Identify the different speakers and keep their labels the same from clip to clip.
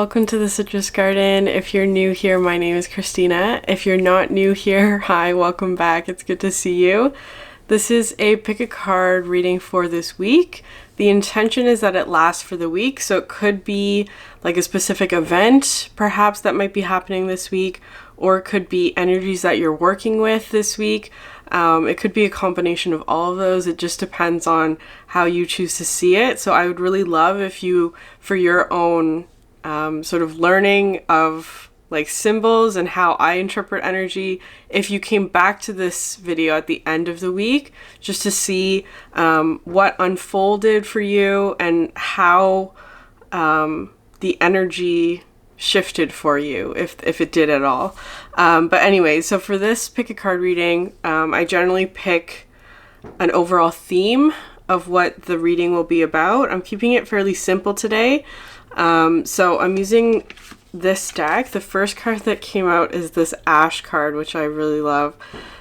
Speaker 1: welcome to the Citrus Garden. If you're new here, my name is Christina. If you're not new here, hi, welcome back. It's good to see you. This is a pick a card reading for this week. The intention is that it lasts for the week, so it could be like a specific event perhaps that might be happening this week, or it could be energies that you're working with this week. It could be a combination of all of those. It just depends on how you choose to see it. So I would really love if you, for your own sort of learning of like symbols and how I interpret energy, if you came back to this video at the end of the week just to see what unfolded for you and how the energy shifted for you, if it did at all. But anyway, so for this pick a card reading, I generally pick an overall theme of what the reading will be about. I'm keeping it fairly simple today. So I'm using this deck. The first card that came out is this Ash card, which I really love.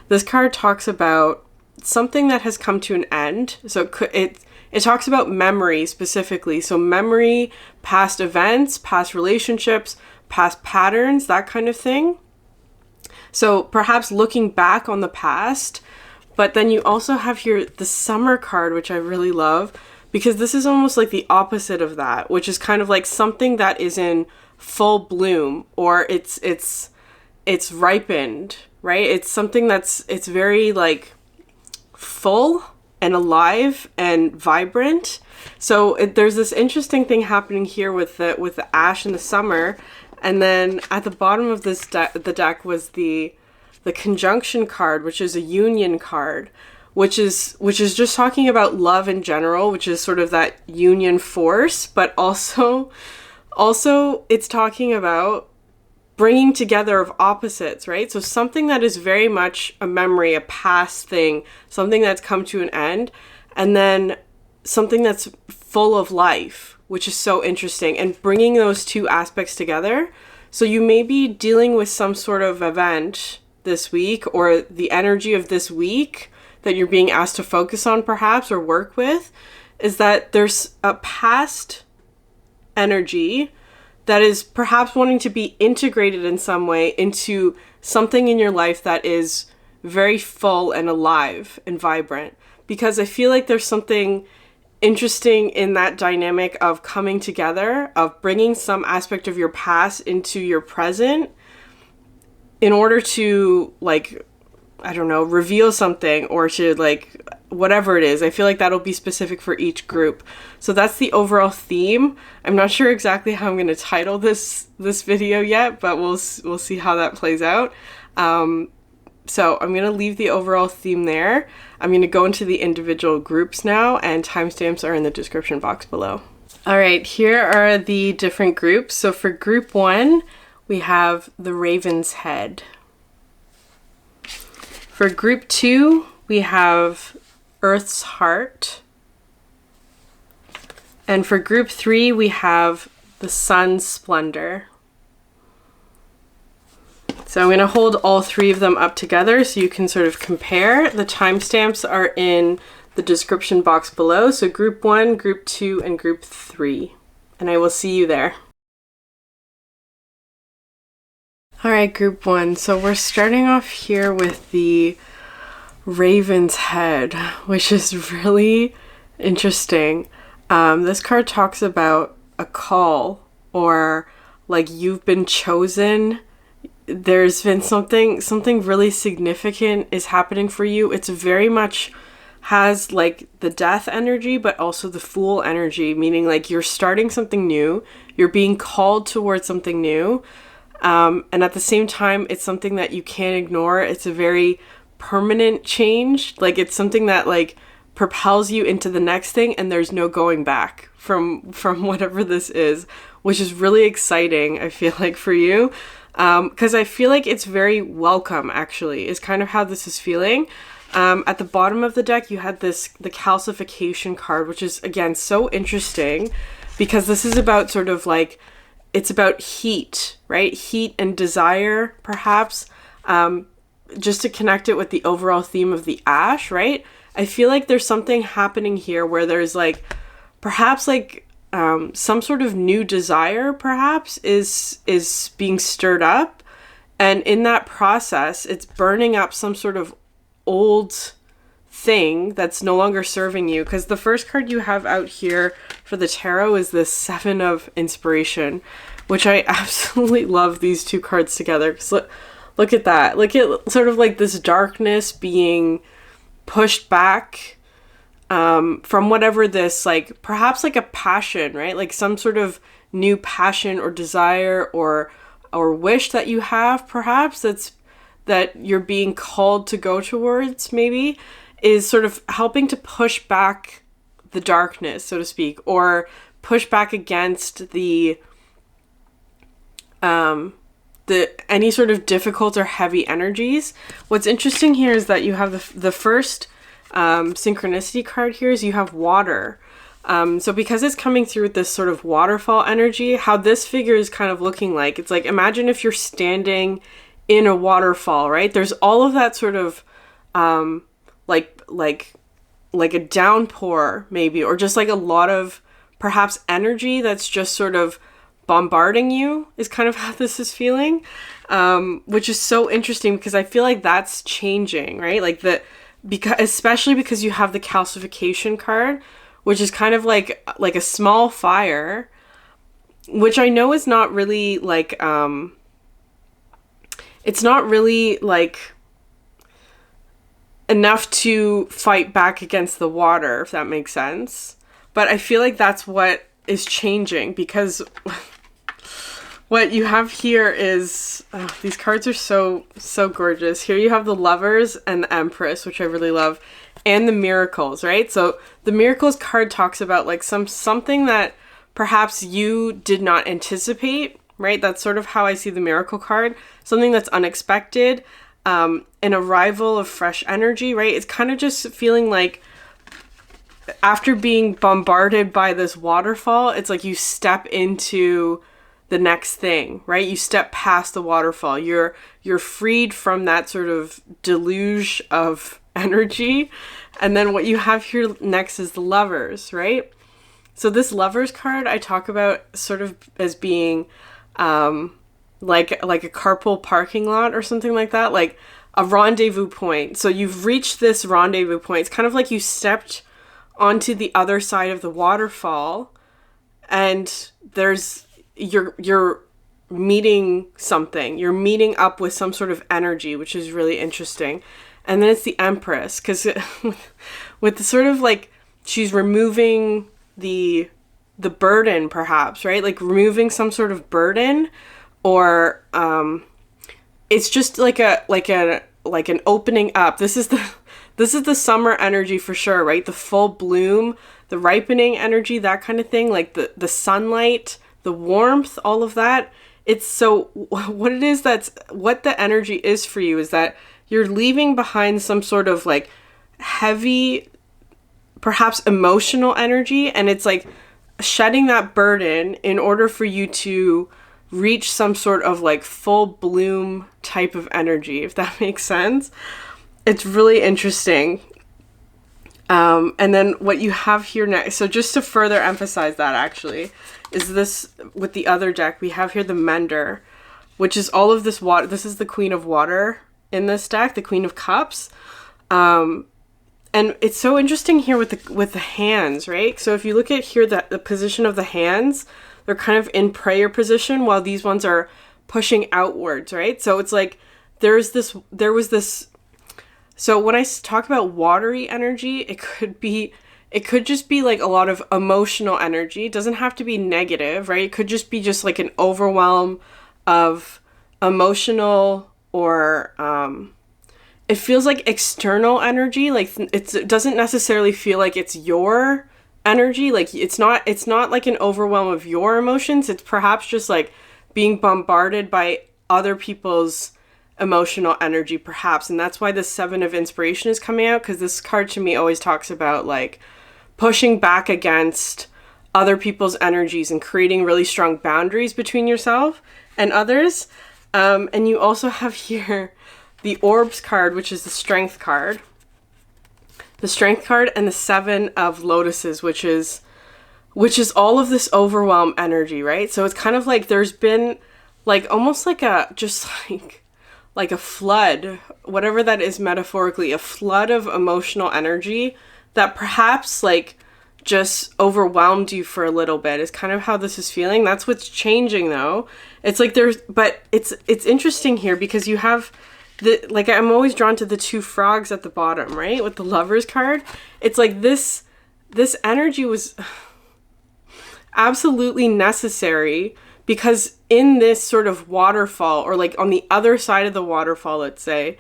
Speaker 1: This card talks about something that has come to an end. So it talks about memory specifically. So memory, past events, past relationships, past patterns, that kind of thing. So perhaps looking back on the past, but then you also have here the Summer card, which I really love, because this is almost like the opposite of that, which is kind of like something that is in full bloom, or it's ripened, right? It's something it's very like full and alive and vibrant. So there's this interesting thing happening here with the ash and the summer. And then at the bottom of this the deck was the conjunction card, which is a union card, which is just talking about love in general, which is sort of that union force, but also it's talking about bringing together of opposites, right? So something that is very much a memory, a past thing, something that's come to an end, and then something that's full of life, which is so interesting, and bringing those two aspects together. So you may be dealing with some sort of event this week, or the energy of this week that you're being asked to focus on perhaps, or work with, is that there's a past energy that is perhaps wanting to be integrated in some way into something in your life that is very full and alive and vibrant. Because I feel like there's something interesting in that dynamic of coming together, of bringing some aspect of your past into your present in order to, like, I don't know, reveal something, or to, like, whatever it is. I feel like that'll be specific for each group. So that's the overall theme. I'm not sure exactly how I'm going to title this video yet, but we'll see how that plays out. So I'm going to leave the overall theme there. I'm going to go into the individual groups now, and timestamps are in the description box below. All right, here are the different groups. So for group 1, we have the Raven's Head. For group 2, we have Earth's Heart. And for group 3, we have the Sun's Splendor. So I'm going to hold all 3 of them up together so you can sort of compare. The timestamps are in the description box below. So group 1, group 2, and group 3. And I will see you there. All right, group 1. So we're starting off here with the Raven's Head, which is really interesting. This card talks about a call, or like you've been chosen. There's been something really significant is happening for you. It's very much has like the death energy, but also the Fool energy, meaning like you're starting something new, you're being called towards something new. And at the same time, it's something that you can't ignore. It's a very permanent change. Like it's something that like propels you into the next thing, and there's no going back from whatever this is, which is really exciting, I feel like, for you. Because I feel like it's very welcome, actually, is kind of how this is feeling. At the bottom of the deck, you had the calcification card, which is, again, so interesting because this is about sort of like, it's about heat, right? Heat and desire, perhaps, just to connect it with the overall theme of the ash, right? I feel like there's something happening here where there's like, perhaps like some sort of new desire perhaps is being stirred up, and in that process it's burning up some sort of old thing that's no longer serving you. Because the first card you have out here for the tarot is the Seven of Inspiration, which I absolutely love these two cards together. Because look at that. Look at sort of like this darkness being pushed back from whatever this, like perhaps like a passion, right? Like some sort of new passion or desire or wish that you have, perhaps that you're being called to go towards, maybe, is sort of helping to push back the darkness, so to speak, or push back against the any sort of difficult or heavy energies. What's interesting here is that you have the first synchronicity card here is you have water. So because it's coming through with this sort of waterfall energy, how this figure is kind of looking like, it's like, imagine if you're standing in a waterfall, right? There's all of that sort of like a downpour maybe, or just like a lot of perhaps energy that's just sort of bombarding you, is kind of how this is feeling, which is so interesting because I feel like that's changing, right? Like especially because you have the calcification card, which is kind of like a small fire, which I know is not really like it's not really like enough to fight back against the water, if that makes sense. But I feel like that's what is changing, because what you have here is, these cards are so gorgeous. Here you have the Lovers and the Empress, which I really love, and the Miracles, right? So the Miracles card talks about like something that perhaps you did not anticipate, right? That's sort of how I see the Miracle card. Something that's unexpected, an arrival of fresh energy, right? It's kind of just feeling like after being bombarded by this waterfall, it's like you step into the next thing, right? You step past the waterfall. You're freed from that sort of deluge of energy. And then what you have here next is the Lovers, right? So this Lovers card I talk about sort of as being like a carpool parking lot or something like that, like a rendezvous point. So you've reached this rendezvous point. It's kind of like you stepped onto the other side of the waterfall, and you're meeting something. You're meeting up with some sort of energy, which is really interesting. And then it's the Empress, because with the sort of like, she's removing the burden, perhaps, right? Like removing some sort of burden, or it's just like an opening up. This is the summer energy for sure, right? The full bloom, the ripening energy, that kind of thing, like the sunlight, the warmth, all of that. It's so what it is, that's what the energy is for you, is that you're leaving behind some sort of like heavy, perhaps emotional energy, and it's like shedding that burden in order for you to reach some sort of like full bloom type of energy, if that makes sense. It's really interesting. And then what you have here next, so just to further emphasize that, actually, is this, with the other deck, we have here the Mender, which is all of this water. This is the Queen of Water in this deck, the Queen of Cups. And it's so interesting here with the hands, right? So if you look at here, the position of the hands, they're kind of in prayer position, while these ones are pushing outwards, right? So it's like there was this. So when I talk about watery energy, it could just be like a lot of emotional energy. It doesn't have to be negative, right? It could just be just like an overwhelm of emotional, or it feels like external energy. Like it doesn't necessarily feel like it's your energy. Like it's not like an overwhelm of your emotions. It's perhaps just like being bombarded by other people's emotional energy, perhaps. And that's why the Seven of Inspiration is coming out, because this card to me always talks about like pushing back against other people's energies and creating really strong boundaries between yourself and others. And you also have here the Orbs card, which is the Strength card. The Strength card, and the Seven of Lotuses, which is which is all of this overwhelm energy, right? So it's kind of like there's been like almost like a just like a flood, whatever that is metaphorically, a flood of emotional energy that perhaps like just overwhelmed you for a little bit is kind of how this is feeling. That's what's changing though. It's like but it's interesting here because you have like I'm always drawn to the two frogs at the bottom, right? With the Lovers card. It's like this energy was absolutely necessary because in this sort of waterfall, or like on the other side of the waterfall, let's say,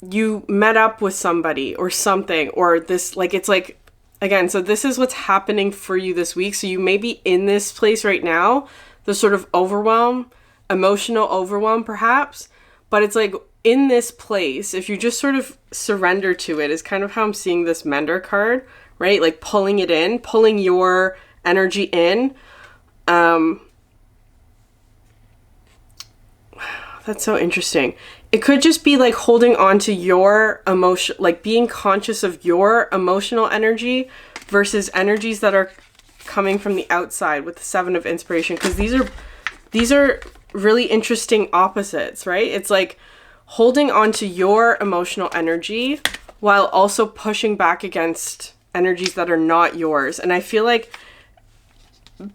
Speaker 1: you met up with somebody or something, or this, like, it's like, again, so this is what's happening for you this week. So you may be in this place right now, the sort of overwhelm, emotional overwhelm perhaps, but it's like in this place, if you just sort of surrender to it, is kind of how I'm seeing this Mender card, right? Like pulling it in, pulling your energy in. That's so interesting. It could just be like holding on to your emotion, like being conscious of your emotional energy versus energies that are coming from the outside with the Seven of Inspiration. Because these are really interesting opposites, right? It's like holding on to your emotional energy while also pushing back against energies that are not yours. And I feel like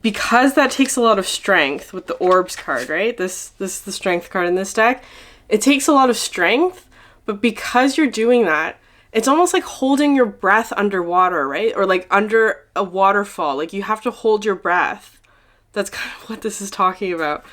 Speaker 1: because that takes a lot of strength with the Orbs card, right? This the strength card in this deck. It takes a lot of strength, but because you're doing that, it's almost like holding your breath underwater, right? Or like under a waterfall. Like you have to hold your breath. That's kind of what this is talking about.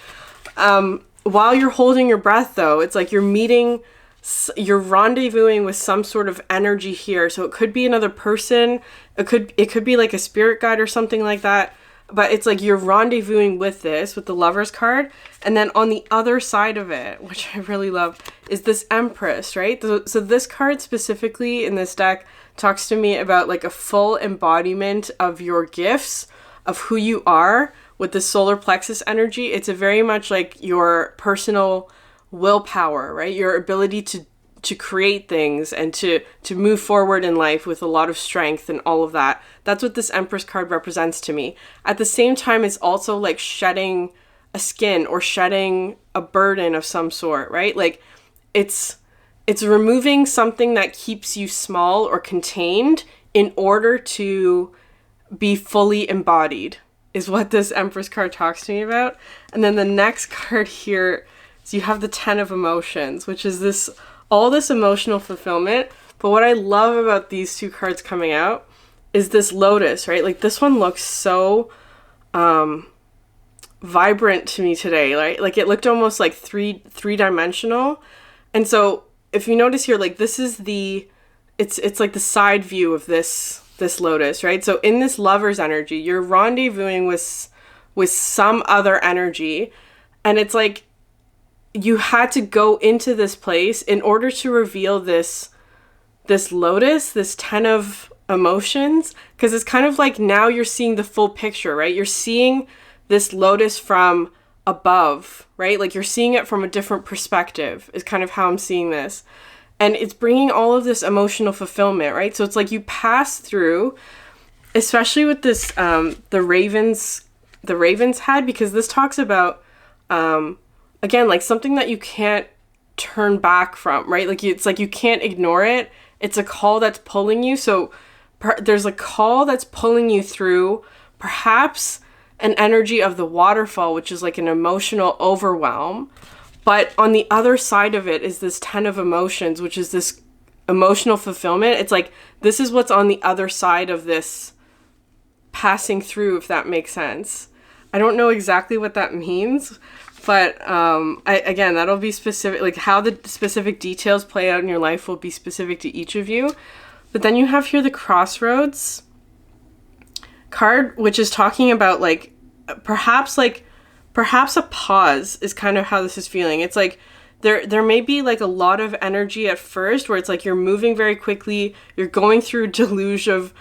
Speaker 1: While you're holding your breath though, it's like you're rendezvousing with some sort of energy here. So it could be another person. It could be like a spirit guide or something like that. But it's like you're rendezvousing with the Lovers card. And then on the other side of it, which I really love, is this Empress, right? So this card specifically in this deck talks to me about like a full embodiment of your gifts, of who you are with the solar plexus energy. It's a very much like your personal willpower, right? Your ability to create things and to move forward in life with a lot of strength and all of that. That's what this Empress card represents to me. At the same time, it's also like shedding a skin or shedding a burden of some sort, right? Like it's removing something that keeps you small or contained in order to be fully embodied, is what this Empress card talks to me about. And then the next card here is you have the Ten of Emotions, which is all this emotional fulfillment. But what I love about these two cards coming out is this Lotus, right? Like this one looks so vibrant to me today, right? Like it looked almost like three-dimensional. And so if you notice here, like this is it's like the side view of this Lotus, right? So in this Lover's energy, you're rendezvousing with some other energy, and it's like you had to go into this place in order to reveal this Lotus, this Ten of Emotions, because it's kind of like now you're seeing the full picture, right? You're seeing this Lotus from above, right? Like you're seeing it from a different perspective is kind of how I'm seeing this. And it's bringing all of this emotional fulfillment, right? So it's like you pass through, especially with this, the Ravens head, because this talks about, again, like something that you can't turn back from, right? Like it's like you can't ignore it. It's a call that's pulling you. So there's a call that's pulling you through perhaps an energy of the waterfall, which is like an emotional overwhelm. But on the other side of it is this Ten of Emotions, which is this emotional fulfillment. It's like this is what's on the other side of this passing through, if that makes sense. I don't know exactly what that means, but again, that'll be specific, like how the specific details play out in your life will be specific to each of you. But then you have here the Crossroads card, which is talking about like perhaps a pause is kind of how this is feeling. It's like there may be like a lot of energy at first where it's like you're moving very quickly, you're going through a deluge of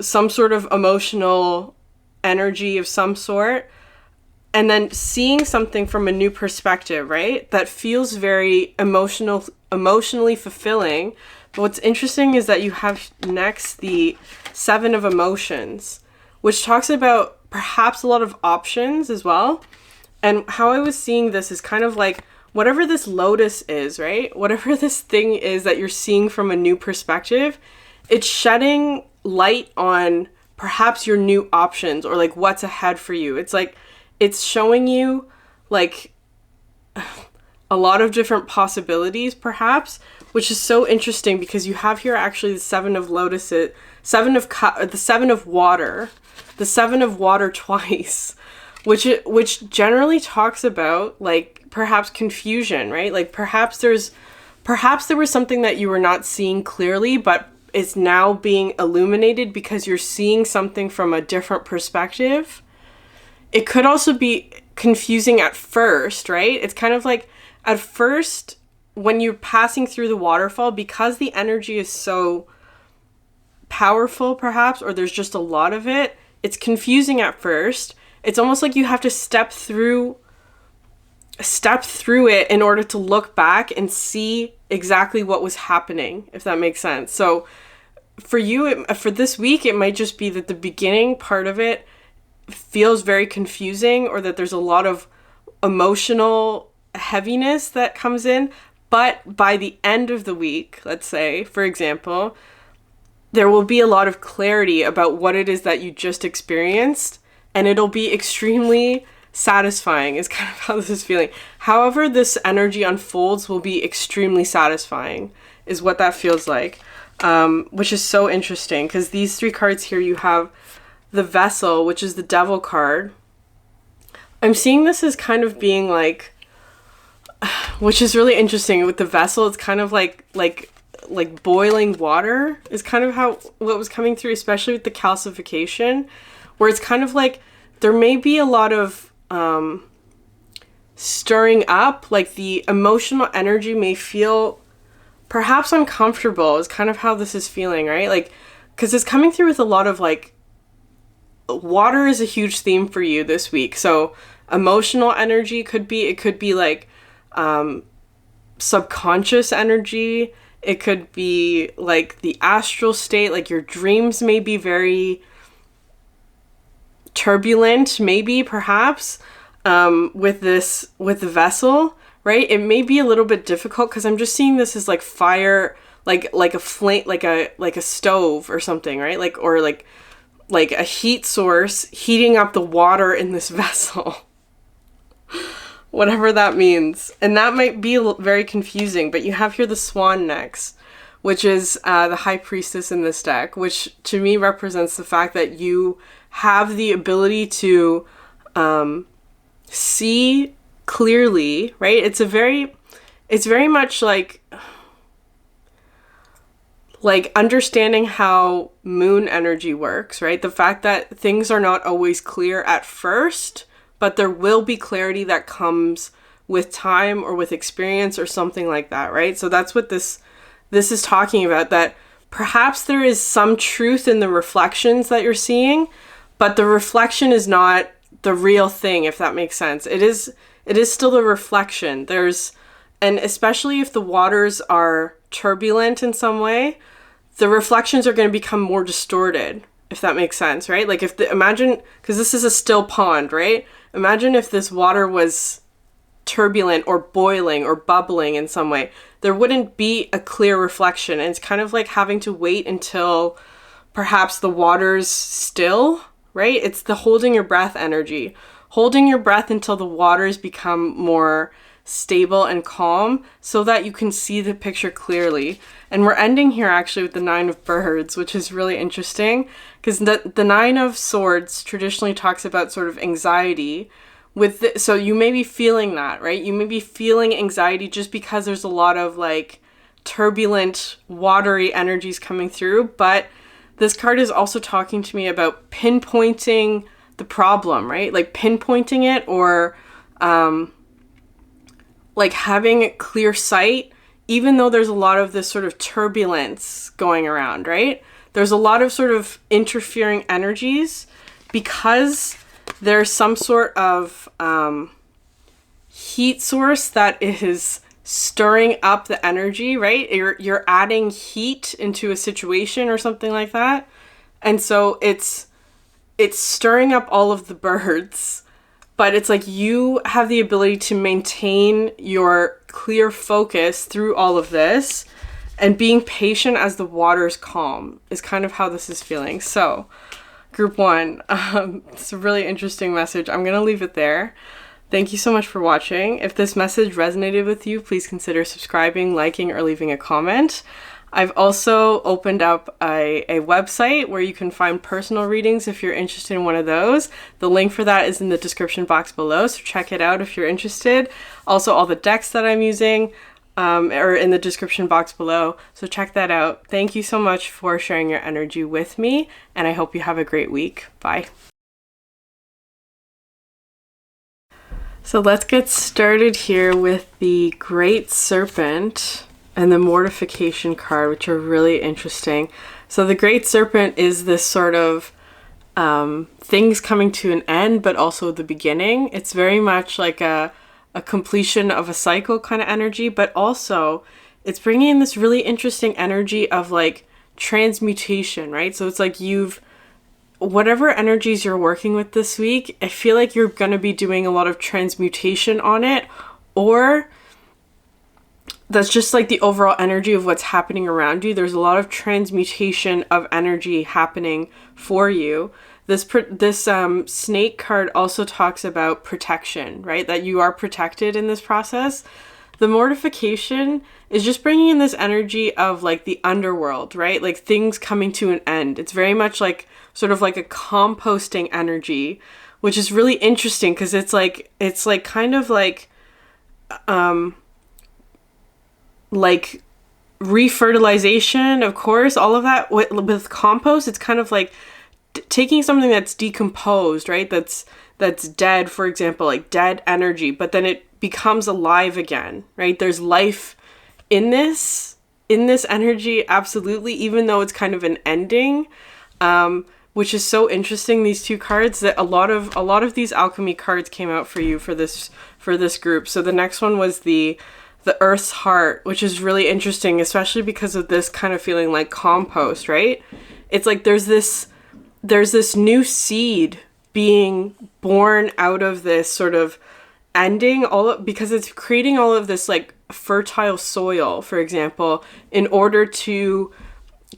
Speaker 1: some sort of emotional energy of some sort, and then seeing something from a new perspective, right? That feels very emotionally fulfilling, what's interesting is that you have next the Seven of Emotions, which talks about perhaps a lot of options as well. And how I was seeing this is kind of like whatever this lotus is, right? Whatever this thing is that you're seeing from a new perspective, it's shedding light on perhaps your new options or like what's ahead for you. It's like it's showing you like a lot of different possibilities perhaps, which is so interesting because you have here actually the Seven of Lotuses, the Seven of Water, the Seven of Water twice, which generally talks about like perhaps confusion, right? Like perhaps there was something that you were not seeing clearly, but it's now being illuminated because you're seeing something from a different perspective. It could also be confusing at first, right? It's kind of like at first when you're passing through the waterfall, because the energy is so powerful perhaps, or there's just a lot of it, it's confusing at first. It's almost like you have to step through it in order to look back and see exactly what was happening, if that makes sense. So for you, for this week, it might just be that the beginning part of it feels very confusing, or that there's a lot of emotional heaviness that comes in. But by the end of the week, let's say, for example, there will be a lot of clarity about what it is that you just experienced, and it'll be extremely satisfying is kind of how this is feeling. However this energy unfolds will be extremely satisfying is what that feels like, which is so interesting because these three cards here, you have the Vessel, which is the Devil card. I'm seeing this as kind of being like, which is really interesting with the Vessel, it's kind of like boiling water is kind of what was coming through, especially with the calcification, where it's kind of like there may be a lot of stirring up, like the emotional energy may feel perhaps uncomfortable is kind of how this is feeling, right? Like, because it's coming through with a lot of like, water is a huge theme for you this week. So emotional energy could be like subconscious energy. It could be like the astral state, like your dreams may be very turbulent, maybe perhaps with the Vessel, right? It may be a little bit difficult because I'm just seeing this as like fire, like a flame, like a stove or something, right? Like a heat source heating up the water in this vessel. Whatever that means. And that might be very confusing, but you have here the Swan next, which is the High Priestess in this deck, which to me represents the fact that you have the ability to see clearly, right? It's very much like understanding how moon energy works, right? The fact that things are not always clear at first, but there will be clarity that comes with time or with experience or something like that, right? So that's what this is talking about, that perhaps there is some truth in the reflections that you're seeing, but the reflection is not the real thing, if that makes sense. It is still the reflection. And especially if the waters are turbulent in some way, the reflections are going to become more distorted, if that makes sense, right? Like imagine, because this is a still pond, right? Imagine if this water was turbulent or boiling or bubbling in some way. There wouldn't be a clear reflection. And it's kind of like having to wait until perhaps the water's still, right? It's the holding your breath energy. Holding your breath until the waters become more stable and calm so that you can see the picture clearly. And we're ending here actually with the Nine of Birds, which is really interesting because the Nine of Swords traditionally talks about sort of anxiety so you may be feeling that, right? You may be feeling anxiety just because there's a lot of like turbulent, watery energies coming through. But this card is also talking to me about pinpointing the problem, right? Like pinpointing it, or like having a clear sight, even though there's a lot of this sort of turbulence going around, right? There's a lot of sort of interfering energies because there's some sort of heat source that is stirring up the energy, right? You're adding heat into a situation or something like that. And so it's stirring up all of the birds, but it's like you have the ability to maintain your clear focus through all of this, and being patient as the waters calm is kind of how this is feeling. So group 1, it's a really interesting message. I'm going to leave it there. Thank you so much for watching. If this message resonated with you, please consider subscribing, liking, or leaving a comment. I've also opened up a website where you can find personal readings if you're interested in one of those. The link for that is in the description box below, so check it out if you're interested. Also, all the decks that I'm using are in the description box below, so check that out. Thank you so much for sharing your energy with me, and I hope you have a great week. Bye. So let's get started here with the Great Serpent and the Mortification card, which are really interesting. So the Great Serpent is this sort of things coming to an end, but also the beginning. It's very much like a completion of a cycle kind of energy, but also it's bringing in this really interesting energy of like transmutation, right? So it's like whatever energies you're working with this week, I feel like you're going to be doing a lot of transmutation on it, or that's just like the overall energy of what's happening around you. There's a lot of transmutation of energy happening for you. This snake card also talks about protection, right? That you are protected in this process. The Mortification is just bringing in this energy of like the underworld, right? Like things coming to an end. It's very much like sort of like a composting energy, which is really interesting because it's like kind of like refertilization, of course, all of that with compost. It's kind of like taking something that's decomposed, right? That's dead, for example, like dead energy, but then it becomes alive again, right? There's life in this energy, absolutely, even though it's kind of an ending, which is so interesting. These two cards, that a lot of these alchemy cards came out for you for this group. So the next one was the Earth's Heart, which is really interesting, especially because of this kind of feeling like compost, right? It's like there's this new seed being born out of this sort of ending, because it's creating all of this like fertile soil, for example, in order to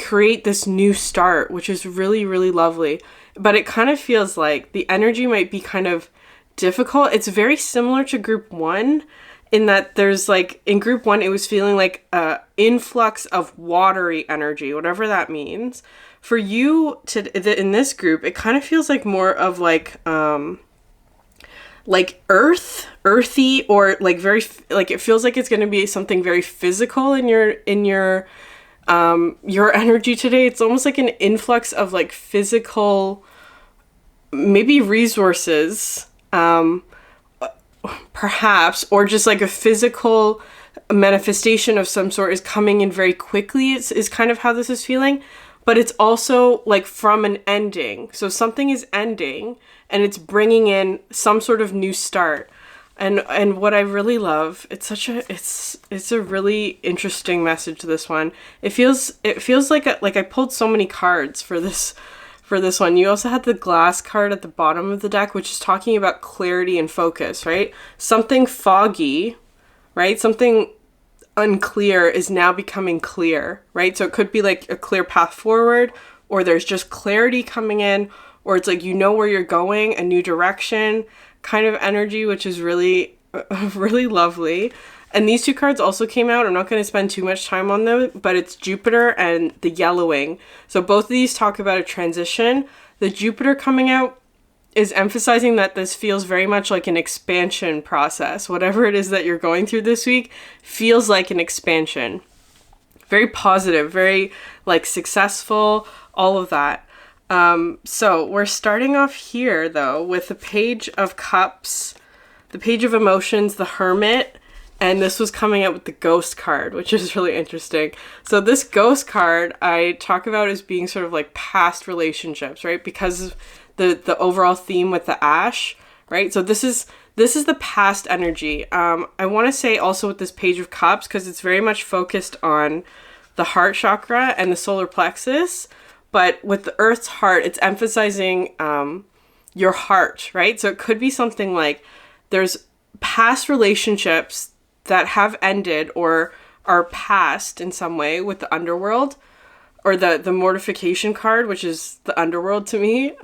Speaker 1: create this new start, which is really, really lovely. But it kind of feels like the energy might be kind of difficult. It's very similar to group 1 in that there's like, in group 1, it was feeling like a influx of watery energy, whatever that means. For you in this group, it kind of feels like more of like earthy, or like very, like it feels like it's going to be something very physical in your energy today. It's almost like an influx of like physical, maybe resources, perhaps, or just like a physical manifestation of some sort is coming in very quickly, is kind of how this is feeling. But it's also like from an ending. So something is ending and it's bringing in some sort of new start. And what I really love, it's a really interesting message, this one. It feels like I pulled so many cards for this one. You also had the Glass card at the bottom of the deck, which is talking about clarity and focus, right? Something foggy, right? Something unclear is now becoming clear, right? So it could be like a clear path forward, or there's just clarity coming in, or it's like you know where you're going, a new direction kind of energy, which is really, really lovely. And these two cards also came out. I'm not going to spend too much time on them, but it's Jupiter and the Yellowing. So both of these talk about a transition. The Jupiter coming out is emphasizing that this feels very much like an expansion process. Whatever it is that you're going through this week feels like an expansion. Very positive, very like successful, all of that. So we're starting off here though with the Page of Cups, the Page of Emotions, the Hermit, and this was coming out with the Ghost card, which is really interesting. So this Ghost card I talk about as being sort of like past relationships, right? Because the overall theme with the Ash, right? So this is the past energy. I want to say also with this Page of Cups, because it's very much focused on the heart chakra and the solar plexus, but with the Earth's heart, it's emphasizing your heart, right? So it could be something like there's past relationships that have ended or are past in some way with the underworld, or the mortification card, which is the underworld to me.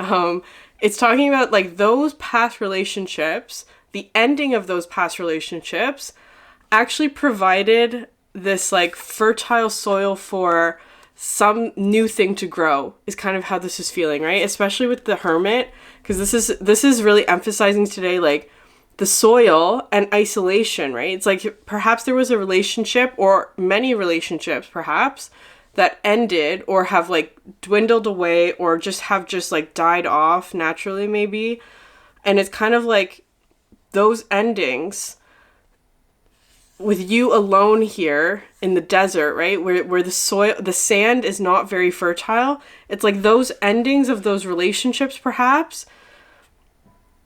Speaker 1: It's talking about like those past relationships, the ending of those past relationships actually provided this like fertile soil for some new thing to grow, is kind of how this is feeling, right? Especially with the Hermit, because this is really emphasizing today like the soil and isolation, right? It's like perhaps there was a relationship or many relationships perhaps that ended or have like dwindled away or just like died off naturally maybe. And it's kind of like those endings with you alone here in the desert, right? Where the sand is not very fertile. It's like those endings of those relationships perhaps,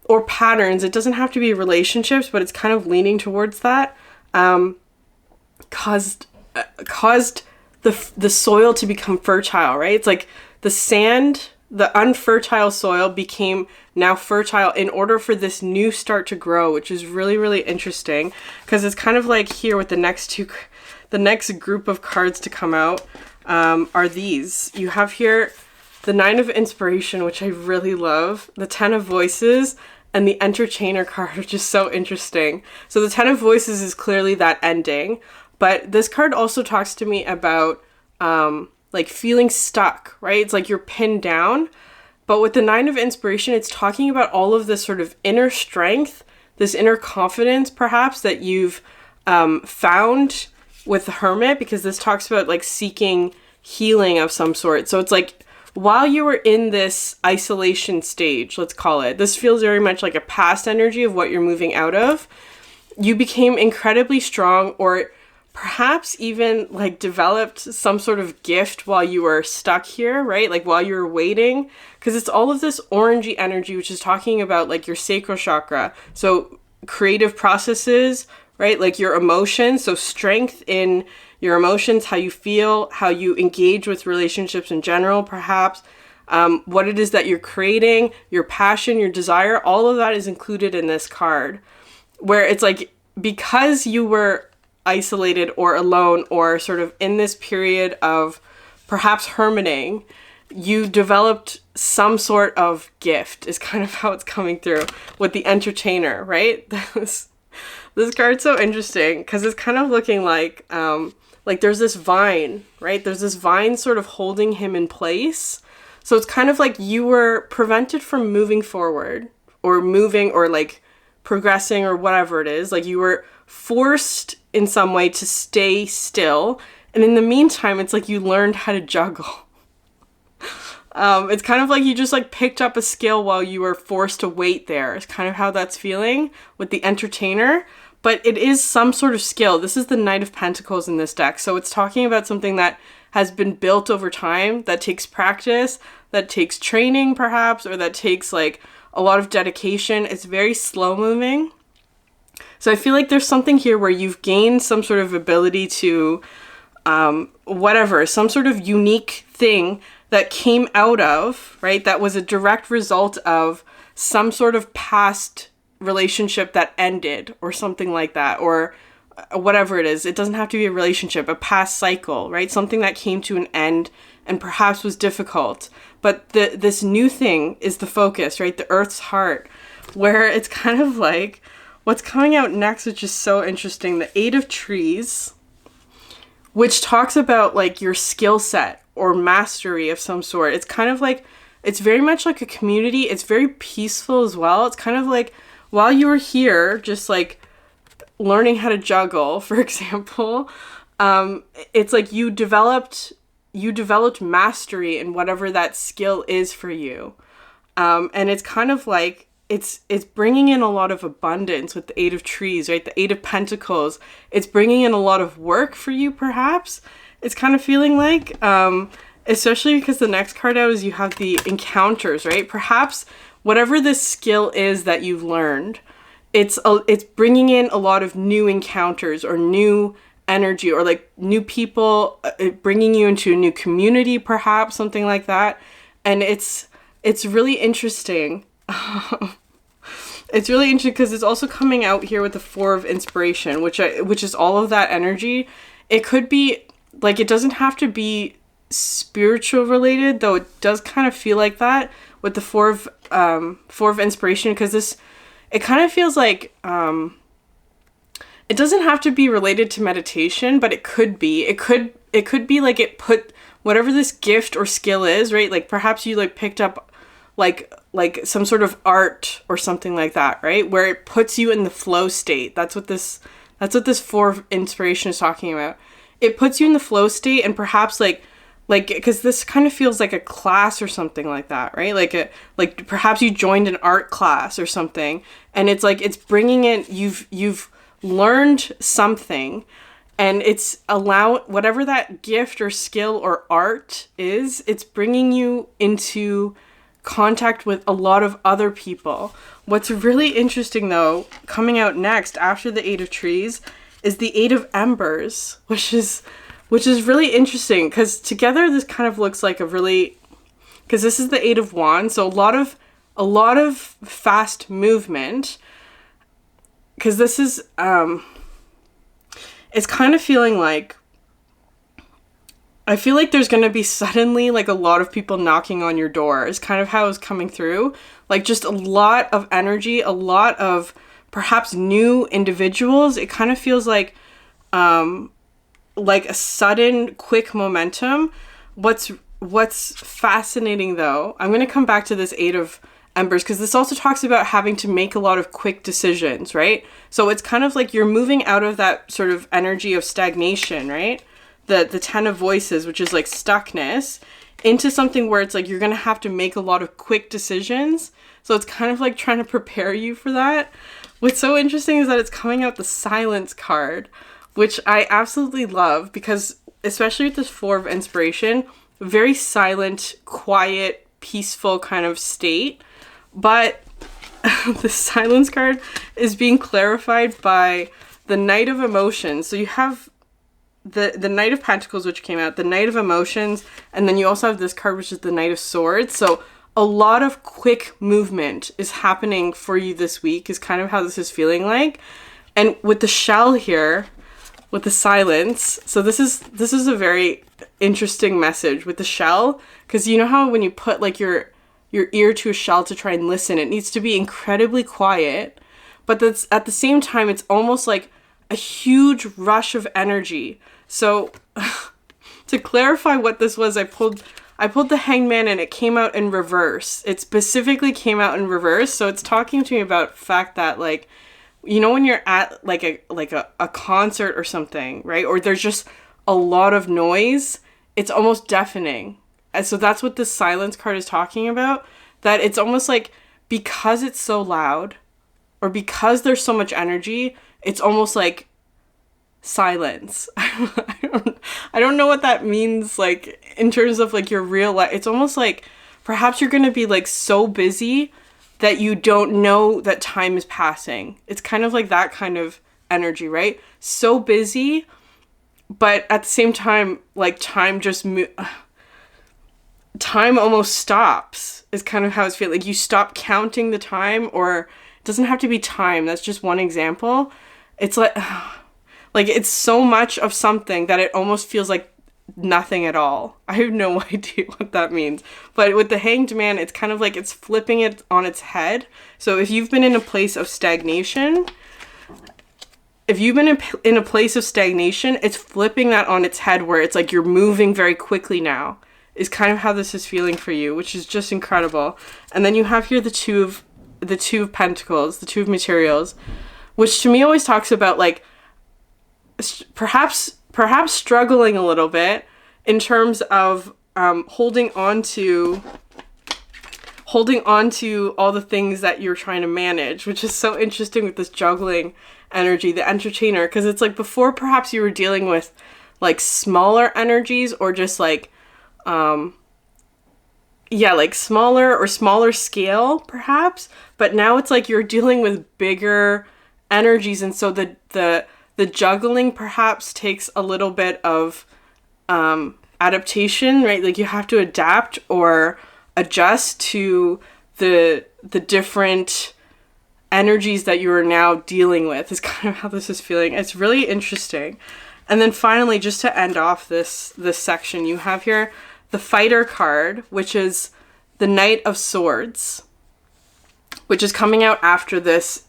Speaker 1: or patterns. It doesn't have to be relationships, but it's kind of leaning towards that. Caused the soil to become fertile, right? It's like the sand, the unfertile soil became now fertile in order for this new start to grow, which is really, really interesting, because it's kind of like here with the next group of cards to come out are these. You have here the Nine of Inspiration, which I really love, the Ten of Voices, and the Entertainer card, which is so interesting. So the Ten of Voices is clearly that ending, but this card also talks to me about like feeling stuck, right? It's like you're pinned down. But with the Nine of Inspiration, it's talking about all of this sort of inner strength, this inner confidence perhaps that you've found with the Hermit, because this talks about like seeking healing of some sort. So it's like while you were in this isolation stage, let's call it, this feels very much like a past energy of what you're moving out of. You became incredibly strong, or perhaps even like developed some sort of gift while you were stuck here, right? Like while you were waiting, because it's all of this orangey energy, which is talking about like your sacral chakra. So creative processes, right? Like your emotions. So strength in your emotions, how you feel, how you engage with relationships in general, perhaps, what it is that you're creating, your passion, your desire, all of that is included in this card, where it's like, because you were isolated or alone or sort of in this period of perhaps hermiting, you developed some sort of gift, is kind of how it's coming through with the Entertainer, right? This card's so interesting because it's kind of looking like there's this vine, right? There's this vine sort of holding him in place. So it's kind of like you were prevented from moving forward or moving or like progressing or whatever it is. Like you were forced in some way to stay still. And in the meantime, it's like you learned how to juggle. It's kind of like you just like picked up a skill while you were forced to wait there. It's kind of how that's feeling with the Entertainer. But it is some sort of skill. This is the Knight of Pentacles in this deck. So it's talking about something that has been built over time, that takes practice, that takes training perhaps, or that takes like a lot of dedication. It's very slow moving. So I feel like there's something here where you've gained some sort of ability to some sort of unique thing that came out of, right? That was a direct result of some sort of past relationship that ended or something like that, or whatever it is. It doesn't have to be a relationship, a past cycle, right? Something that came to an end and perhaps was difficult. But this new thing is the focus, right? The Earth's heart, where it's kind of like what's coming out next, which is so interesting. The Eight of Trees, which talks about like your skill set or mastery of some sort. It's kind of like, it's very much like a community. It's very peaceful as well. It's kind of like while you were here, just like learning how to juggle, for example, it's like you developed mastery in whatever that skill is for you. And it's kind of like, it's bringing in a lot of abundance with the Eight of Trees, right? The Eight of Pentacles. It's bringing in a lot of work for you, perhaps. It's kind of feeling like, especially because the next card out is you have the Encounters, right? Perhaps whatever this skill is that you've learned, it's bringing in a lot of new encounters or new energy or like new people, bringing you into a new community, perhaps something like that. And it's really interesting. It's really interesting because it's also coming out here with the Four of Inspiration, which is all of that energy. It could be like, it doesn't have to be spiritual related, though it does kind of feel like that with the Four of Inspiration, because it kind of feels like it doesn't have to be related to meditation, but it could be. It could be like it put whatever this gift or skill is, right? Like perhaps you like picked up like some sort of art or something like that, right? Where it puts you in the flow state. That's what this Four of Inspiration is talking about. It puts you in the flow state, and perhaps like because this kind of feels like a class or something like that, right? Like perhaps you joined an art class or something, and it's like it's bringing in, you've learned something, and it's whatever that gift or skill or art is, it's bringing you into contact with a lot of other people. What's really interesting though, coming out next after the Eight of Trees, is the Eight of Embers, which is really interesting because together this kind of looks like because this is the Eight of Wands, so a lot of fast movement, because this is it's kind of feeling like, I feel like there's going to be suddenly like a lot of people knocking on your door is kind of how it's coming through. Like just a lot of energy, a lot of perhaps new individuals. It kind of feels like a sudden quick momentum. What's fascinating though, I'm going to come back to this Eight of Embers because this also talks about having to make a lot of quick decisions, right? So it's kind of like you're moving out of that sort of energy of stagnation, right? The Ten of Voices, which is like stuckness, into something where it's like you're going to have to make a lot of quick decisions. So it's kind of like trying to prepare you for that. What's so interesting is that it's coming out the Silence card, which I absolutely love because, especially with this Four of Inspiration, very silent, quiet, peaceful kind of state. But the Silence card is being clarified by the Knight of Emotions. So you have the Knight of Pentacles, which came out, the Knight of Emotions, and then you also have this card, which is the Knight of Swords. So a lot of quick movement is happening for you this week, is kind of how this is feeling like. And with the shell here, with the Silence, so this is a very interesting message with the shell, because you know how when you put like your ear to a shell to try and listen, it needs to be incredibly quiet, but that's at the same time it's almost like a huge rush of energy. So to clarify what this was, I pulled the Hangman, and it came out in reverse. It specifically came out in reverse, so it's talking to me about the fact that, like, you know, when you're at like a concert or something, right? Or there's just a lot of noise, it's almost deafening. And so that's what this Silence card is talking about, that it's almost like because it's so loud or because there's so much energy, it's almost like silence. I don't know what that means, like in terms of like your real life. It's almost like perhaps you're going to be like so busy that you don't know that time is passing. It's kind of like that kind of energy, right? So busy, but at the same time, like time almost stops is kind of how it's feeling. Like you stop counting the time, or it doesn't have to be time. That's just one example. It's like it's so much of something that it almost feels like nothing at all. I have no idea what that means. But with the Hanged Man, it's kind of like it's flipping it on its head. So if you've been in a place of stagnation, it's flipping that on its head, where it's like you're moving very quickly now, is kind of how this is feeling for you, which is just incredible. And then you have here the Two of Pentacles, the Two of Materials, which to me always talks about like perhaps struggling a little bit in terms of holding on to all the things that you're trying to manage, which is so interesting with this juggling energy, the Entertainer, because it's like before perhaps you were dealing with like smaller energies, or just like yeah, like smaller scale perhaps, but now it's like you're dealing with bigger energies, and so the juggling perhaps takes a little bit of adaptation, right? Like you have to adapt or adjust to the different energies that you are now dealing with, is kind of how this is feeling. It's really interesting. And then finally, just to end off this section, you have here the Fighter card, which is the Knight of Swords, which is coming out after this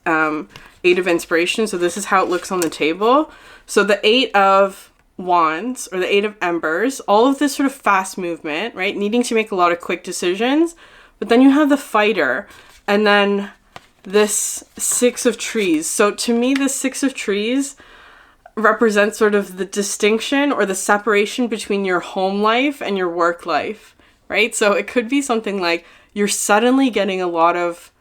Speaker 1: Eight of Inspiration. So this is how it looks on the table. So the Eight of Wands, or the Eight of Embers, all of this sort of fast movement, right? Needing to make a lot of quick decisions. But then you have the Fighter, and then this Six of Trees. So to me, this Six of Trees represents sort of the distinction or the separation between your home life and your work life, right? So it could be something like you're suddenly getting a lot of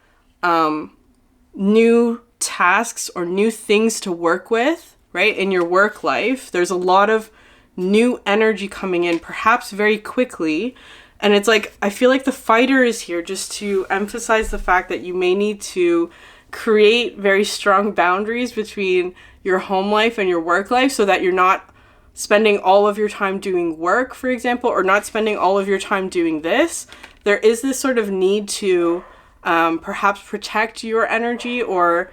Speaker 1: new tasks or new things to work with, right? In your work life, there's a lot of new energy coming in, perhaps very quickly. And it's like, I feel like the Fighter is here just to emphasize the fact that you may need to create very strong boundaries between your home life and your work life, so that you're not spending all of your time doing work, for example, or not spending all of your time doing this. There is this sort of need to perhaps protect your energy, or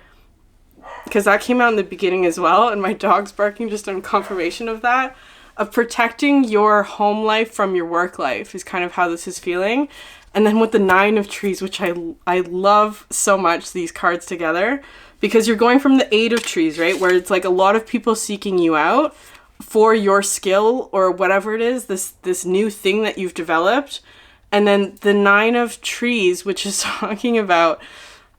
Speaker 1: because that came out in the beginning as well, and my dog's barking just on confirmation of that, of protecting your home life from your work life is kind of how this is feeling. And then with the Nine of Trees, which I love so much, these cards together, because you're going from the Eight of Trees, right, where it's like a lot of people seeking you out for your skill or whatever it is, this new thing that you've developed. And then the Nine of Trees, which is talking about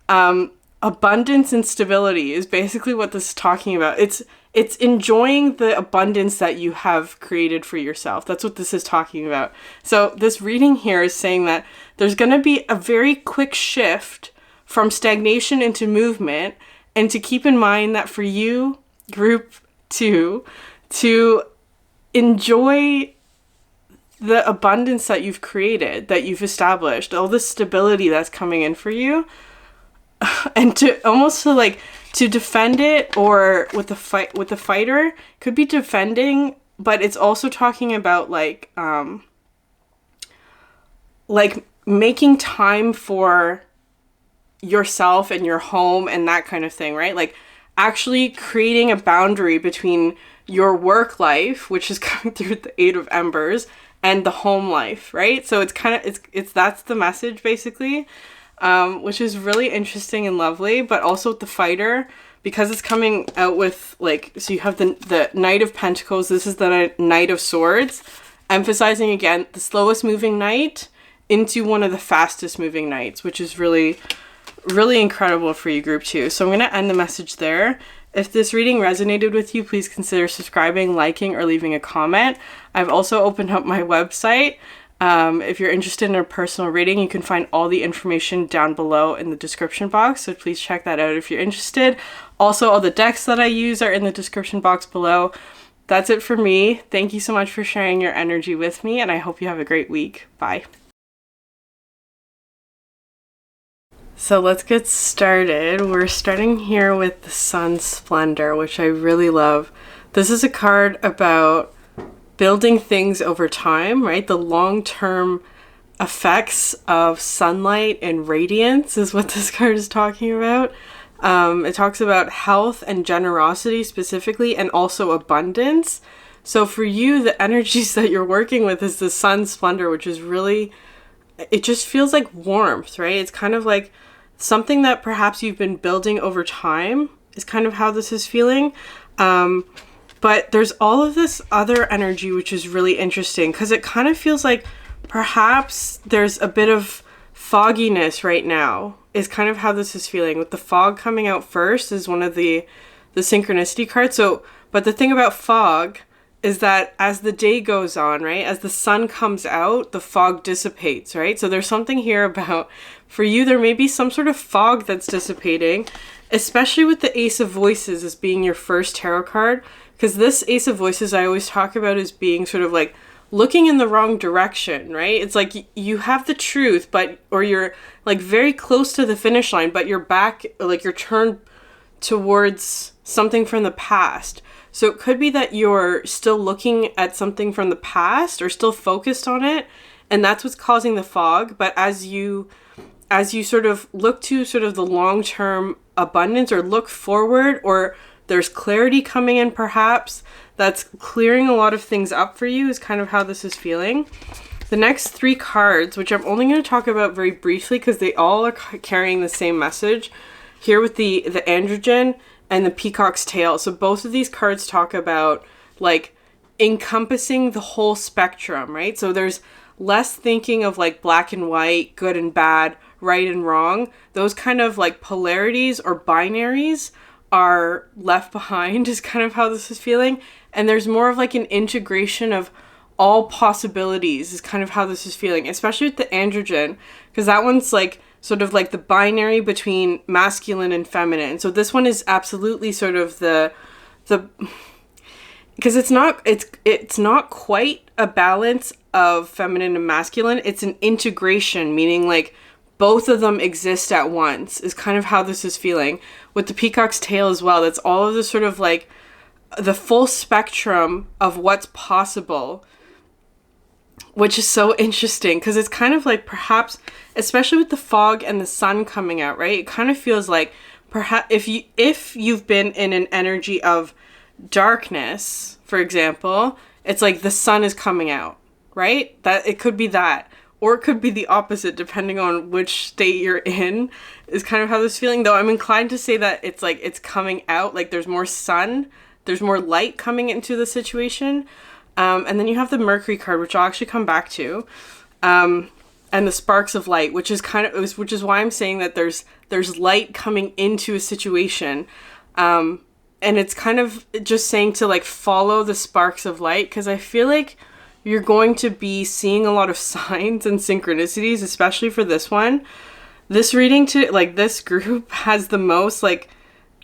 Speaker 1: abundance and stability, is basically what this is talking about. It's enjoying the abundance that you have created for yourself. That's what this is talking about. So this reading here is saying that there's going to be a very quick shift from stagnation into movement, and to keep in mind that for you, group 2, to enjoy the abundance that you've created, that you've established, all the stability that's coming in for you, and to almost to defend it, or with the Fighter could be defending, but it's also talking about like making time for yourself and your home and that kind of thing, right? Like actually creating a boundary between your work life, which is coming through the Eight of Embers, and the home life, right? So it's kind of it's that's the message basically, which is really interesting and lovely. But also with the Fighter, because it's coming out with so you have the Knight of Pentacles, this is the Knight of Swords, emphasizing again the slowest moving knight into one of the fastest moving knights, which is really incredible for you, group 2. So I'm going to end the message there. If this reading resonated with you, please consider subscribing, liking, or leaving a comment. I've also opened up my website. If you're interested in a personal reading, you can find all the information down below in the description box, so please check that out if you're interested. Also, all the decks that I use are in the description box below. That's it for me. Thank you so much for sharing your energy with me, and I hope you have a great week. Bye. So let's get started. We're starting here with the Sun Splendor, which I really love. This is a card about building things over time, right? The long-term effects of sunlight and radiance is what this card is talking about. It talks about health and generosity specifically, and also abundance. So for you, the energies that you're working with is the Sun Splendor, which is really, it just feels like warmth, right? It's kind of like something that perhaps you've been building over time is kind of how this is feeling. But there's all of this other energy, which is really interesting, because it kind of feels like perhaps there's a bit of fogginess right now, is kind of how this is feeling. With the fog coming out first is one of the synchronicity cards. So, but the thing about fog is that as the day goes on, right, as the sun comes out, the fog dissipates, right? So there's something here about, for you, there may be some sort of fog that's dissipating, especially with the Ace of Voices as being your first tarot card, because this Ace of Voices I always talk about as being sort of like looking in the wrong direction, right? It's like you have the truth, or you're like very close to the finish line, but you're back, like you're turned towards something from the past. So it could be that you're still looking at something from the past or still focused on it, and that's what's causing the fog. But as you sort of look to sort of the long-term abundance, or look forward, or there's clarity coming in, perhaps that's clearing a lot of things up for you, is kind of how this is feeling. The next 3 cards, which I'm only going to talk about very briefly because they all are carrying the same message here, with the androgen and the peacock's tail. So both of these cards talk about like encompassing the whole spectrum, right? So there's less thinking of like black and white, good and bad, right and wrong. Those kind of like polarities or binaries are left behind, is kind of how this is feeling. And there's more of like an integration of all possibilities, is kind of how this is feeling, especially with the androgen, because that one's like sort of like the binary between masculine and feminine. So this one is absolutely sort of the because it's not quite a balance of feminine and masculine. It's an integration, meaning like both of them exist at once, is kind of how this is feeling. With the peacock's tail as well, that's all of the sort of like the full spectrum of what's possible, which is so interesting because it's kind of like, perhaps, especially with the fog and the sun coming out, right? It kind of feels like perhaps if you've been in an energy of darkness, for example, it's like the sun is coming out, right? That it could be that, or it could be the opposite, depending on which state you're in, is kind of how this is feeling. Though I'm inclined to say that it's like it's coming out, like there's more sun, there's more light coming into the situation. And then you have the Mercury card, which I'll actually come back to, and the sparks of light, which is why I'm saying that there's light coming into a situation, and it's kind of just saying to like follow the sparks of light, because I feel like you're going to be seeing a lot of signs and synchronicities, especially for this one. This reading, to like this group, has the most like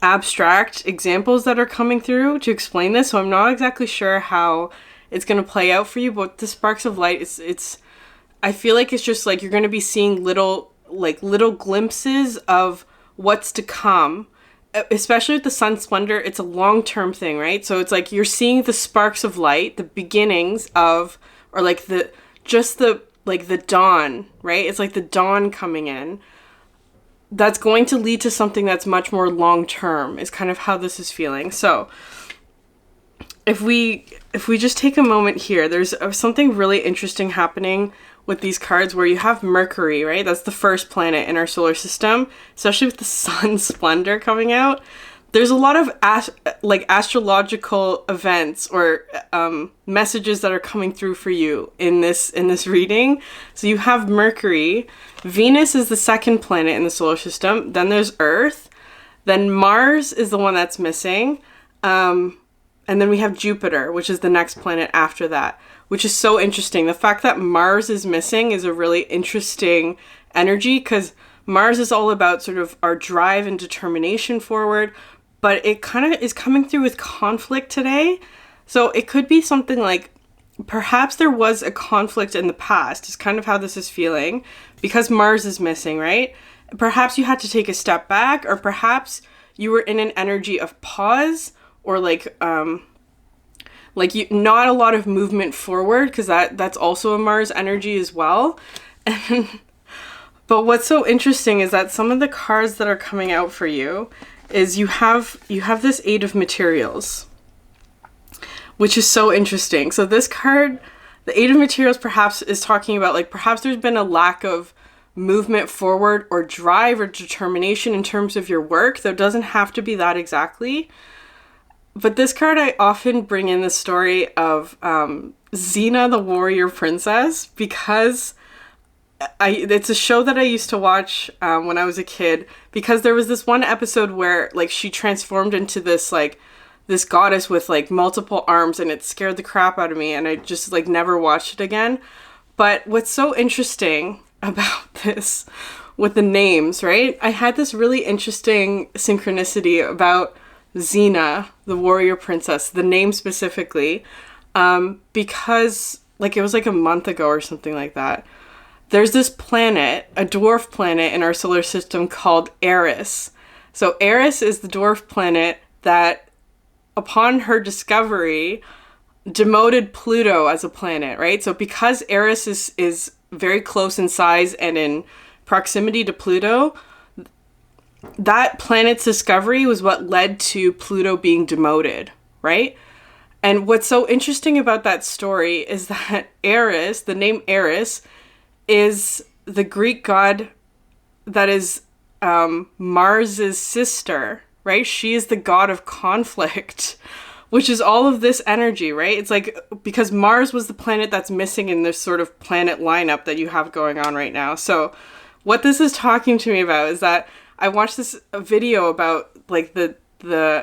Speaker 1: abstract examples that are coming through to explain this, so I'm not exactly sure how it's going to play out for you. But the sparks of light, it's I feel like it's just like you're going to be seeing little glimpses of what's to come, especially with the sun splendor. It's a long-term thing, right? So it's like you're seeing the sparks of light, the beginnings of, or like the dawn, right? It's like the dawn coming in. That's going to lead to something that's much more long-term, is kind of how this is feeling. So if we just take a moment here, there's something really interesting happening with these cards, where you have Mercury, right? That's the first planet in our solar system, especially with the sun splendor coming out. There's a lot of astrological events or messages that are coming through for you in this reading. So you have Mercury. Venus is the second planet in the solar system. Then there's Earth. Then Mars is the one that's missing. And then we have Jupiter, which is the next planet after that, which is so interesting. The fact that Mars is missing is a really interesting energy, because Mars is all about sort of our drive and determination forward, but it kind of is coming through with conflict today. So it could be something like, perhaps there was a conflict in the past, is kind of how this is feeling, because Mars is missing, right? Perhaps you had to take a step back, or perhaps you were in an energy of pause, or not a lot of movement forward, because that's also a Mars energy as well. But what's so interesting is that some of the cards that are coming out for you is you have this 8 of materials, which is so interesting. So this card, the 8 of materials, perhaps is talking about like perhaps there's been a lack of movement forward or drive or determination in terms of your work. Though it doesn't have to be that exactly. But this card, I often bring in the story of Xena, the warrior princess, because it's a show that I used to watch when I was a kid, because there was this one episode where like she transformed into this goddess with like multiple arms, and it scared the crap out of me, and I just like never watched it again. But what's so interesting about this with the names, right? I had this really interesting synchronicity about Xena, the warrior princess, the name specifically, because like it was like a month ago or something like that. There's this planet, a dwarf planet in our solar system called Eris. So Eris is the dwarf planet that, upon her discovery, demoted Pluto as a planet, right? So because Eris is very close in size and in proximity to Pluto, that planet's discovery was what led to Pluto being demoted, right? And what's so interesting about that story is that Eris, the name Eris, is the Greek god that is Mars's sister, right? She is the god of conflict, which is all of this energy, right? It's like, because Mars was the planet that's missing in this sort of planet lineup that you have going on right now. So what this is talking to me about is that I watched this video about like the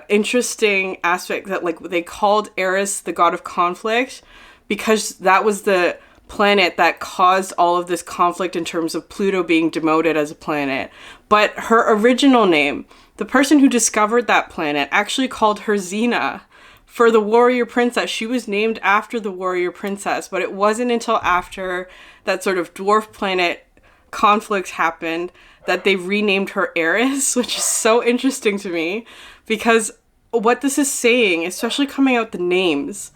Speaker 1: interesting aspect that like they called Eris the god of conflict because that was the planet that caused all of this conflict in terms of Pluto being demoted as a planet. But her original name, the person who discovered that planet, actually called her Xena for the warrior princess. She was named after the warrior princess, but it wasn't until after that sort of dwarf planet conflict happened that they renamed her Eris, which is so interesting to me because what this is saying, especially coming out the names,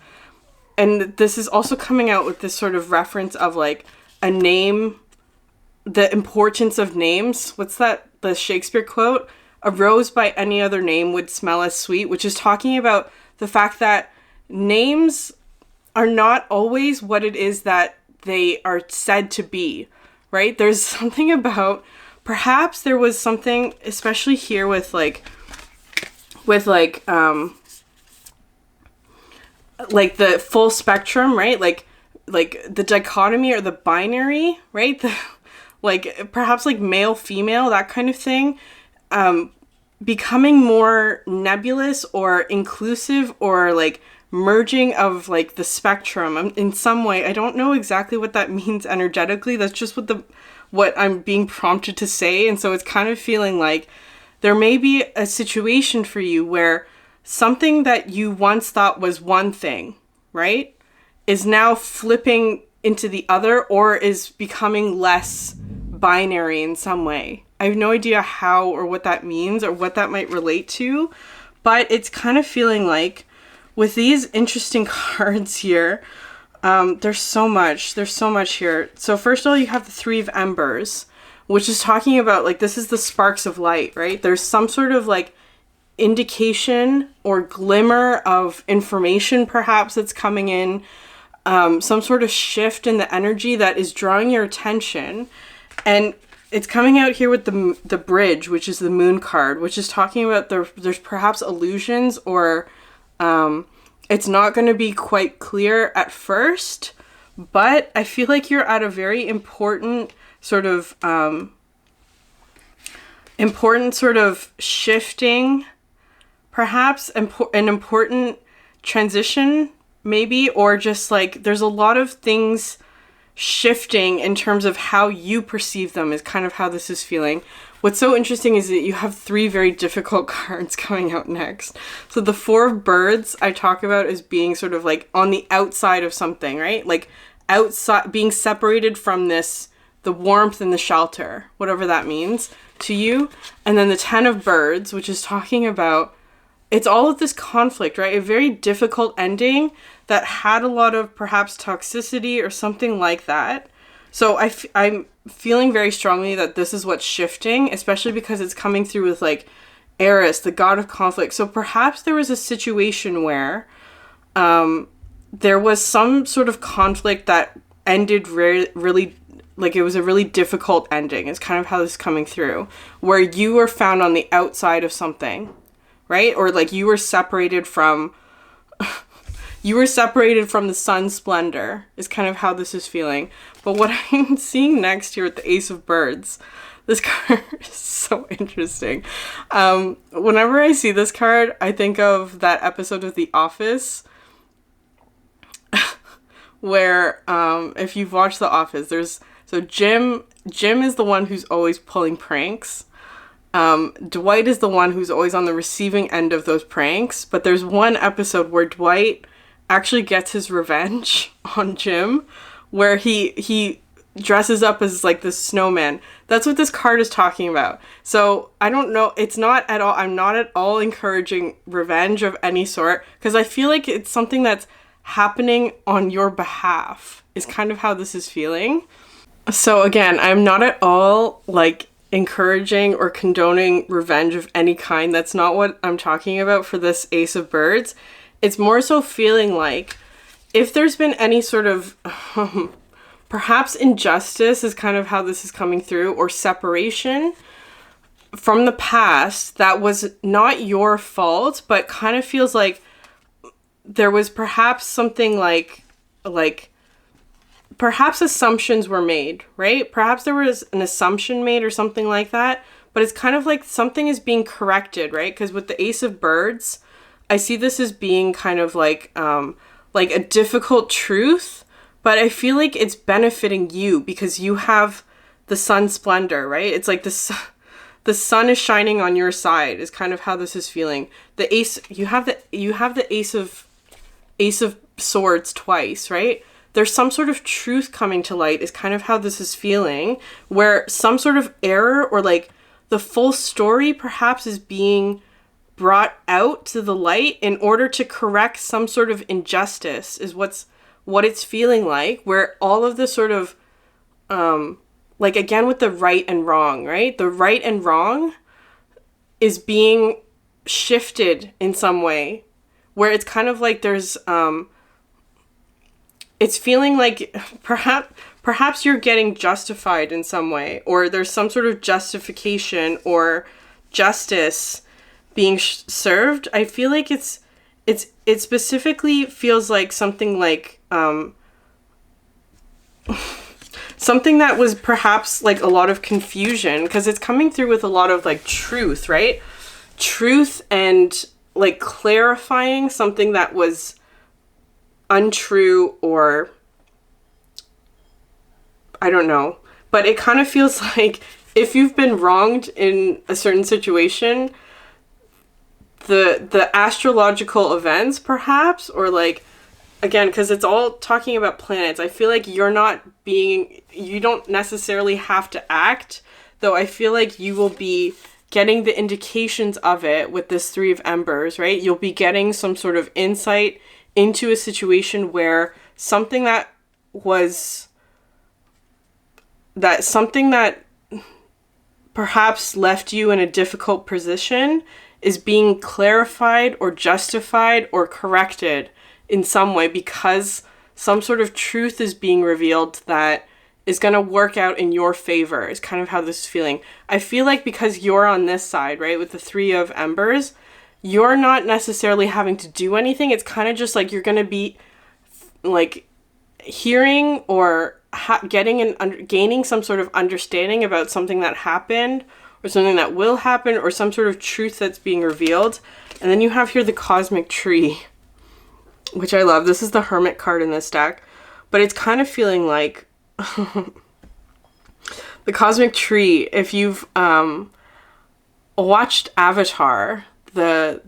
Speaker 1: and this is also coming out with this sort of reference of like a name, the importance of names. What's that? The Shakespeare quote? A rose by any other name would smell as sweet, which is talking about the fact that names are not always what it is that they are said to be, right? There's something about, perhaps there was something, especially here with the full spectrum, right? Like the dichotomy or the binary, right? The, like perhaps like male, female, that kind of thing, becoming more nebulous or inclusive or like merging of like the spectrum in some way. I don't know exactly what that means energetically. That's just what I'm being prompted to say. And so it's kind of feeling like there may be a situation for you where something that you once thought was one thing, right, is now flipping into the other or is becoming less binary in some way. I have no idea how or what that means or what that might relate to, but it's kind of feeling like with these interesting cards here, there's so much here. So first of all, you have the Three of Embers, which is talking about like, this is the sparks of light, right? There's some sort of like indication or glimmer of information perhaps that's coming in, some sort of shift in the energy that is drawing your attention. And it's coming out here with the bridge, which is the moon card, which is talking about there's perhaps illusions or it's not going to be quite clear at first, but I feel like you're at a very important sort of shifting, perhaps an important transition maybe, or just like there's a lot of things shifting in terms of how you perceive them is kind of how this is feeling. What's so interesting is that you have three very difficult cards coming out next. So the Four of Birds I talk about as being sort of like on the outside of something, right? Like outside, being separated from this, the warmth and the shelter, whatever that means to you. And then the Ten of Birds, which is talking about, it's all of this conflict, right? A very difficult ending that had a lot of perhaps toxicity or something like that. So I'm feeling very strongly that this is what's shifting, especially because it's coming through with like Eris, the god of conflict. So perhaps there was a situation where there was some sort of conflict that ended really, like it was a really difficult ending. It's kind of how this is coming through, where you were found on the outside of something, right? Or like you were separated from the sun's splendor is kind of how this is feeling. But what I'm seeing next here with the Ace of Birds, this card is so interesting. Whenever I see this card, I think of that episode of The Office where if you've watched The Office, Jim is the one who's always pulling pranks. Dwight is the one who's always on the receiving end of those pranks. But there's one episode where Dwight actually gets his revenge on Jim, where he dresses up as like this snowman. That's what this card is talking about. So I don't know, it's not at all, I'm not at all encouraging revenge of any sort, because I feel like it's something that's happening on your behalf, is kind of how this is feeling. So again, I'm not at all like encouraging or condoning revenge of any kind. That's not what I'm talking about for this Ace of Birds. It's more so feeling like if there's been any sort of perhaps injustice is kind of how this is coming through, or separation from the past that was not your fault, but kind of feels like there was perhaps something like perhaps assumptions were made, right? Perhaps there was an assumption made or something like that, but it's kind of like something is being corrected, right? Because with the Ace of Birds, I see this as being kind of like a difficult truth, but I feel like it's benefiting you because you have the sun splendor, right? It's like the sun is shining on your side is kind of how this is feeling. The ace, you have the ace of swords twice, right? There's some sort of truth coming to light is kind of how this is feeling, where some sort of error or like the full story perhaps is being brought out to the light in order to correct some sort of injustice is what it's feeling like, where all of the sort of like again with the right and wrong, right? The right and wrong is being shifted in some way, where it's kind of like there's it's feeling like perhaps you're getting justified in some way, or there's some sort of justification or justice being served. I feel like it specifically feels like something like something that was perhaps like a lot of confusion, because it's coming through with a lot of like truth, right? Truth and like clarifying something that was untrue, or I don't know, but it kind of feels like if you've been wronged in a certain situation, the astrological events perhaps, or like again, because it's all talking about planets, I feel like you don't necessarily have to act, though I feel like you will be getting the indications of it with this Three of Embers, right? You'll be getting some sort of insight into a situation where something that perhaps left you in a difficult position is being clarified or justified or corrected in some way, because some sort of truth is being revealed that is going to work out in your favor is kind of how this is feeling. I feel like because you're on this side, right, with the Three of Embers, you're not necessarily having to do anything. It's kind of just like you're going to be like hearing or gaining some sort of understanding about something that happened or something that will happen or some sort of truth that's being revealed. And then you have here the Cosmic Tree, which I love. This is the Hermit card in this deck, but it's kind of feeling like the Cosmic Tree, if you've watched Avatar, I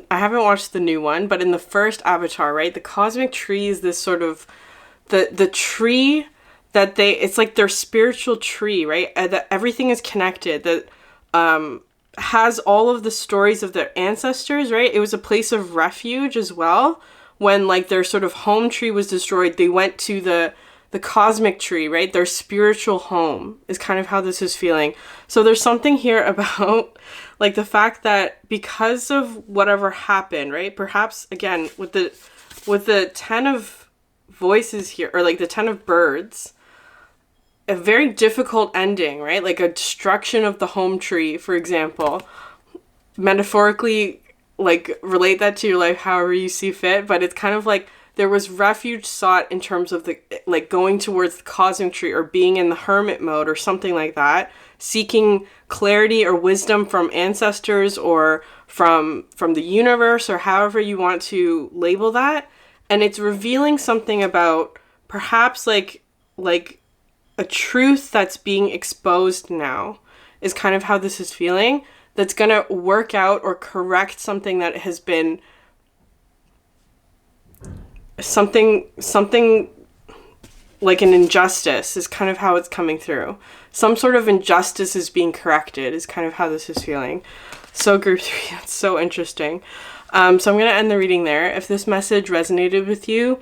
Speaker 1: haven't watched the new one, but in the first Avatar, right, the Cosmic Tree is this sort of the tree that it's like their spiritual tree, right? That everything is connected, that has all of the stories of their ancestors, right? It was a place of refuge as well. When like their sort of home tree was destroyed, they went to the Cosmic Tree, right? Their spiritual home is kind of how this is feeling. So there's something here about like the fact that because of whatever happened, right? Perhaps again with the 10 of voices here, or like the 10 of birds, a very difficult ending, right? Like a destruction of the home tree, for example. Metaphorically, like relate that to your life however you see fit, but it's kind of like there was refuge sought in terms of the like going towards the Cosmic Tree or being in the hermit mode or something like that, seeking clarity or wisdom from ancestors or from the universe or however you want to label that. And it's revealing something about perhaps like a truth that's being exposed now is kind of how this is feeling, that's going to work out or correct something that has been something like an injustice is kind of how it's coming through. Some sort of injustice is being corrected is kind of how this is feeling. So group 3, that's so interesting. So I'm going to end the reading there. If this message resonated with you,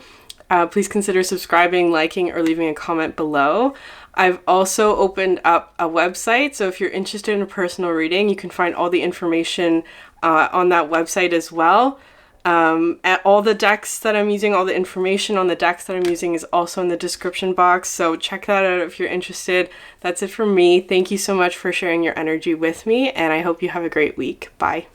Speaker 1: please consider subscribing, liking, or leaving a comment below. I've also opened up a website, so if you're interested in a personal reading, you can find all the information on that website as well. At all the decks that I'm using, all the information on the decks that I'm using is also in the description box, so check that out if you're interested. That's it from me. Thank you so much for sharing your energy with me, and I hope you have a great week. Bye.